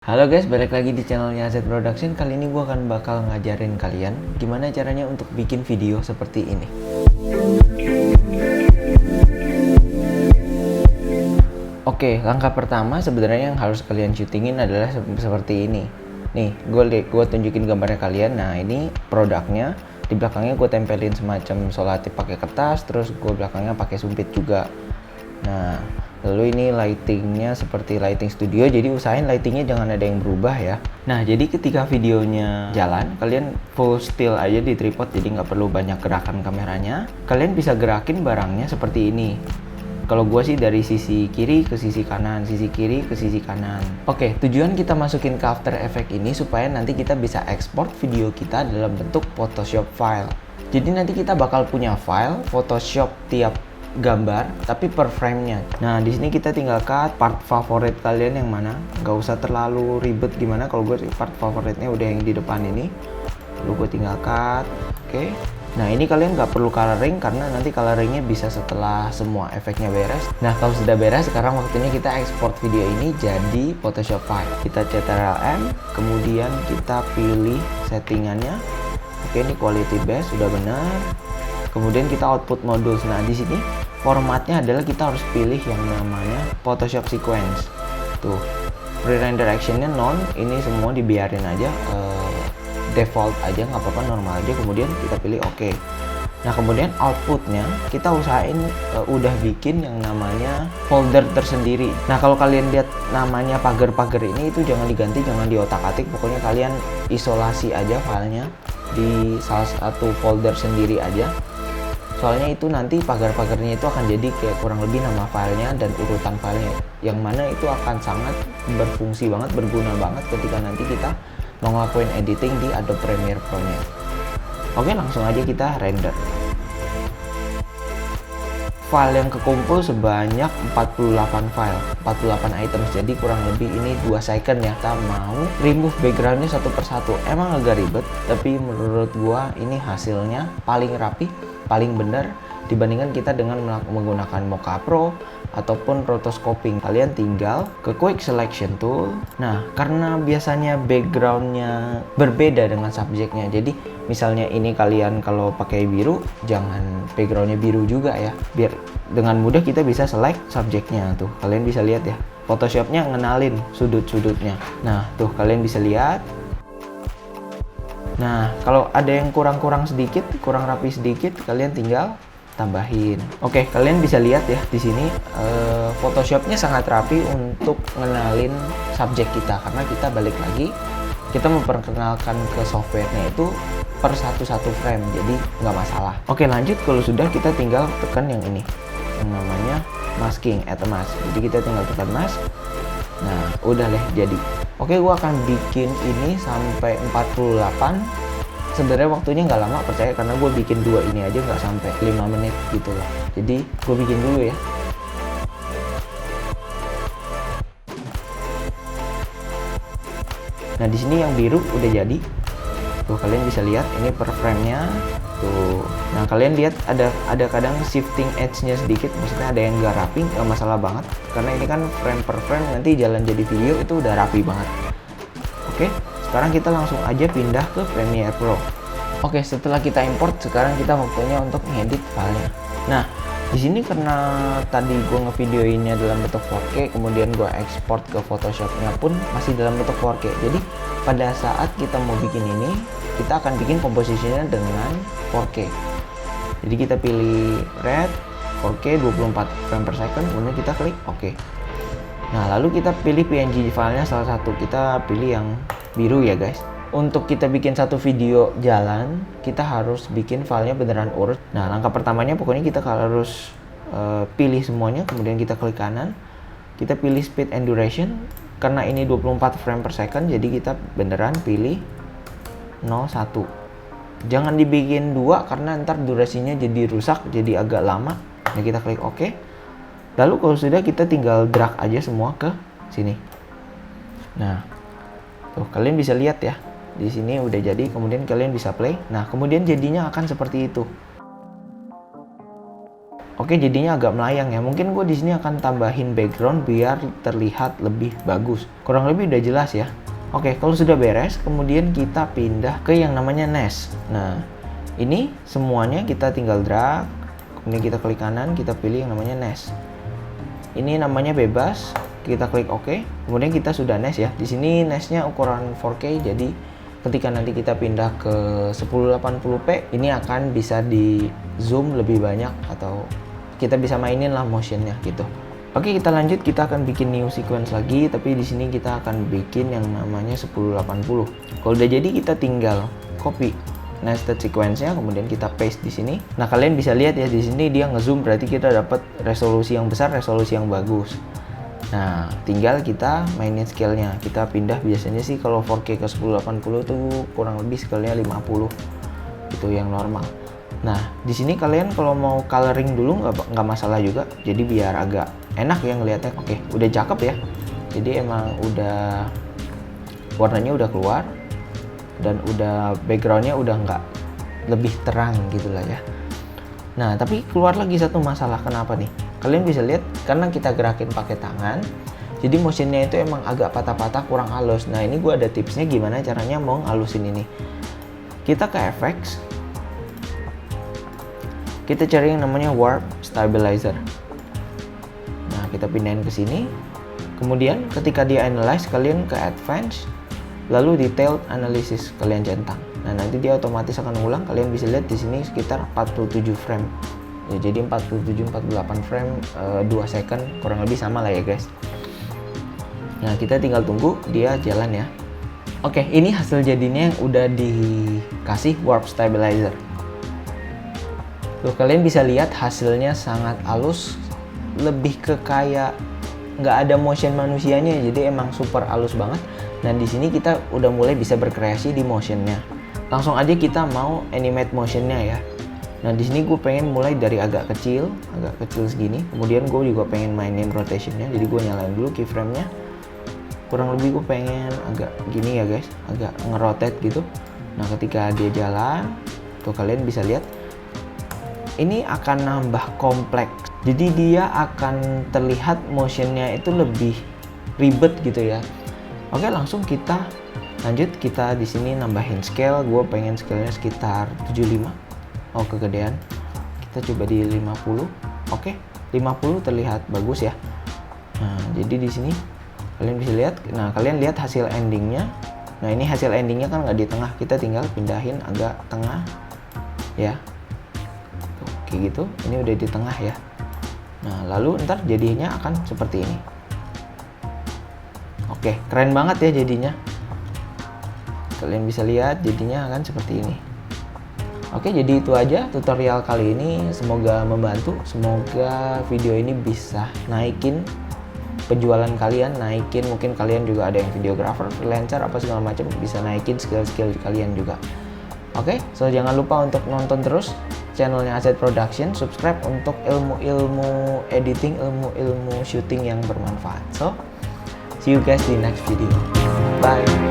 Halo guys, balik lagi di channelnya AZ Production. Kali ini gue akan bakal ngajarin kalian gimana caranya untuk bikin video seperti ini. Oke, langkah pertama sebenarnya yang harus kalian syutingin adalah seperti ini. Nih, gue tunjukin gambarnya kalian. Nah, ini produknya. Di belakangnya gue tempelin semacam solatif pakai kertas, terus gue belakangnya pakai sumpit juga. Nah, lalu ini lightingnya seperti lighting studio, jadi usahain lightingnya jangan ada yang berubah ya. Nah, jadi ketika videonya jalan, kalian full still aja di tripod, jadi nggak perlu banyak gerakan kameranya. Kalian bisa gerakin barangnya seperti ini. Kalau gue sih dari sisi kiri ke sisi kanan, sisi kiri ke sisi kanan. Oke, tujuan kita masukin ke After Effects ini supaya nanti kita bisa ekspor video kita dalam bentuk Photoshop file. Jadi nanti kita bakal punya file Photoshop tiap gambar tapi per frame-nya. Nah, di sini kita tinggal cut part favorit kalian yang mana. Nggak usah terlalu ribet gimana. Kalau gue part favoritnya udah yang di depan ini. Lalu gue tinggal cut. Oke. Nah, ini kalian nggak perlu coloring karena nanti coloringnya bisa setelah semua efeknya beres. Nah, kalau sudah beres, sekarang waktunya kita ekspor video ini jadi Photoshop file. Kita Ctrl+M, kemudian kita pilih settingannya. Oke, ini quality base sudah benar. Kemudian kita output modules. Nah, di sini formatnya adalah kita harus pilih yang namanya Photoshop sequence. Tuh, pre-render actionnya non, ini semua dibiarin aja, default aja, nggak apa-apa, normal aja. Kemudian kita pilih OK. Nah, kemudian outputnya kita usahain udah bikin yang namanya folder tersendiri. Nah, kalau kalian lihat namanya pagar-pagar ini itu jangan diganti, jangan diotak-atik. Pokoknya kalian isolasi aja filenya di salah satu folder sendiri aja. Soalnya itu nanti pagar-pagarnya itu akan jadi kayak kurang lebih nama filenya dan urutan filenya, yang mana itu akan sangat berfungsi banget, berguna banget ketika nanti kita mau ngelakuin editing di Adobe Premiere Pro-nya. Oke, langsung aja kita render. File yang kekumpul sebanyak 48 file, 48 items, jadi kurang lebih ini 2 second ya. Kita mau remove backgroundnya satu persatu. Emang agak ribet, tapi menurut gua ini hasilnya paling rapi, paling benar dibandingkan kita dengan menggunakan Mocha Pro ataupun rotoscoping. Kalian tinggal ke quick selection tool. Nah, karena biasanya backgroundnya berbeda dengan subjeknya, jadi misalnya ini kalian kalau pakai biru, jangan backgroundnya biru juga ya, biar dengan mudah kita bisa select subjeknya. Tuh, kalian bisa lihat ya, Photoshopnya ngenalin sudut-sudutnya. Nah, tuh kalian bisa lihat. Nah, kalau ada yang kurang sedikit, kurang rapi sedikit, kalian tinggal tambahin. Oke, kalian bisa lihat ya di sini Photoshopnya sangat rapi untuk ngenalin subjek kita, karena kita balik lagi, kita memperkenalkan ke softwarenya itu per satu frame, jadi nggak masalah. Oke, lanjut. Kalau sudah, kita tinggal tekan yang ini, yang namanya masking, add mask. Jadi kita tinggal tekan mask. Nah, udah deh jadi. Oke, gua akan bikin ini sampai 48. Sebenarnya waktunya nggak lama, percaya, karena gue bikin 2 ini aja nggak sampai 5 menit gitu loh. Jadi gue bikin dulu ya. Nah, di sini yang biru udah jadi. Tuh, kalian bisa lihat ini per frame-nya. Tuh. Nah, kalian lihat ada kadang shifting edge-nya sedikit, maksudnya ada yang nggak rapi, nggak masalah banget. Karena ini kan frame per frame, nanti jalan jadi video itu udah rapi banget. Oke, sekarang kita langsung aja pindah ke Premiere Pro. Oke, setelah kita import, sekarang kita waktunya untuk ngedit filenya. Nah, di sini karena tadi gue ngevideoinnya dalam bentuk 4K, kemudian gue ekspor ke Photoshop-nya pun masih dalam bentuk 4K. Jadi pada saat kita mau bikin ini, kita akan bikin komposisinya dengan 4K. Jadi kita pilih red, 4K 24 frame per second, kemudian kita klik OK. Nah, lalu kita pilih PNG filenya salah satu. Kita pilih yang biru ya guys. Untuk kita bikin satu video jalan, kita harus bikin filenya beneran urut. Nah, langkah pertamanya pokoknya kita harus pilih semuanya, kemudian kita klik kanan. Kita pilih speed and duration. Karena ini 24 frame per second, jadi kita beneran pilih 01. Jangan dibikin 2 karena ntar durasinya jadi rusak, jadi agak lama. Nah, kita klik OK. Lalu kalau sudah, kita tinggal drag aja semua ke sini. Nah, tuh kalian bisa lihat ya, di sini udah jadi. Kemudian kalian bisa play. Nah, kemudian jadinya akan seperti itu. Oke, jadinya agak melayang ya. Mungkin gue di sini akan tambahin background biar terlihat lebih bagus. Kurang lebih udah jelas ya. Oke, kalau sudah beres, kemudian kita pindah ke yang namanya nest. Nah, ini semuanya kita tinggal drag. Kemudian kita klik kanan, kita pilih yang namanya nest. Ini namanya bebas. Kita klik OK. Kemudian kita sudah nest ya. Di sini nestnya ukuran 4K, jadi ketika nanti kita pindah ke 1080p, ini akan bisa di zoom lebih banyak atau kita bisa mainin lah motionnya gitu. Oke, kita lanjut, kita akan bikin new sequence lagi, tapi di sini kita akan bikin yang namanya 1080. Kalau udah jadi, kita tinggal copy nested sequence-nya, kemudian kita paste di sini. Nah, kalian bisa lihat ya di sini dia ngezoom, berarti kita dapat resolusi yang besar, resolusi yang bagus. Nah, tinggal kita mainin scale-nya. Kita pindah, biasanya sih kalau 4K ke 1080 tuh kurang lebih scale-nya 50. Itu yang normal. Nah, di sini kalian kalau mau coloring dulu nggak masalah juga. Jadi biar agak enak ya ngelihatnya. Oke, udah cakep ya. Jadi emang udah warnanya udah keluar dan udah backgroundnya udah nggak lebih terang gitulah ya. Nah, tapi keluar lagi satu masalah. Kenapa nih? Kalian bisa lihat karena kita gerakin pakai tangan. Jadi motionnya itu emang agak patah-patah, kurang halus. Nah, ini gue ada tipsnya gimana caranya mau ngalusin ini. Kita ke effects. Kita cari yang namanya warp stabilizer. Nah, kita pindahin ke sini. Kemudian ketika dia analyze, kalian ke advance, lalu detailed analysis kalian centang. Nah, nanti dia otomatis akan ngulang. Kalian bisa lihat di sini sekitar 47 frame. Ya, jadi 47-48 frame 2 second, kurang lebih sama lah ya guys. Nah, kita tinggal tunggu dia jalan ya. Oke, ini hasil jadinya yang udah dikasih warp stabilizer. Tuh, kalian bisa lihat hasilnya sangat halus, lebih ke kayak nggak ada motion manusianya, jadi emang super halus banget. Nah, di sini kita udah mulai bisa berkreasi di motionnya. Langsung aja kita mau animate motionnya ya. Nah, di sini gue pengen mulai dari agak kecil segini. Kemudian gue juga pengen mainin rotationnya, jadi gue nyalain dulu keyframe-nya. Kurang lebih gue pengen agak gini ya guys, agak ngerotate gitu. Nah, ketika dia jalan, tuh kalian bisa lihat ini akan nambah kompleks. Jadi dia akan terlihat motionnya itu lebih ribet gitu ya. Oke, langsung kita lanjut. Kita di sini nambahin scale. Gue pengen scale-nya sekitar 75. Oh, kegedean. Kita coba di 50. Oke, 50 terlihat bagus ya. Nah, jadi di sini kalian bisa lihat. Nah, kalian lihat hasil endingnya. Nah, ini hasil endingnya kan nggak di tengah. Kita tinggal pindahin agak tengah ya. Kayak gitu, ini udah di tengah ya. Nah, lalu ntar jadinya akan seperti ini. Oke, keren banget ya jadinya. Kalian bisa lihat jadinya akan seperti ini. Oke, jadi itu aja tutorial kali ini. Semoga membantu. Semoga video ini bisa naikin penjualan kalian, naikin mungkin kalian juga ada yang videographer, freelancer, apa segala macam, bisa naikin skill-skill kalian juga. Oke, so jangan lupa untuk nonton terus channelnya Azad Production, subscribe untuk ilmu-ilmu editing, ilmu-ilmu syuting yang bermanfaat. So, see you guys di next video. Bye.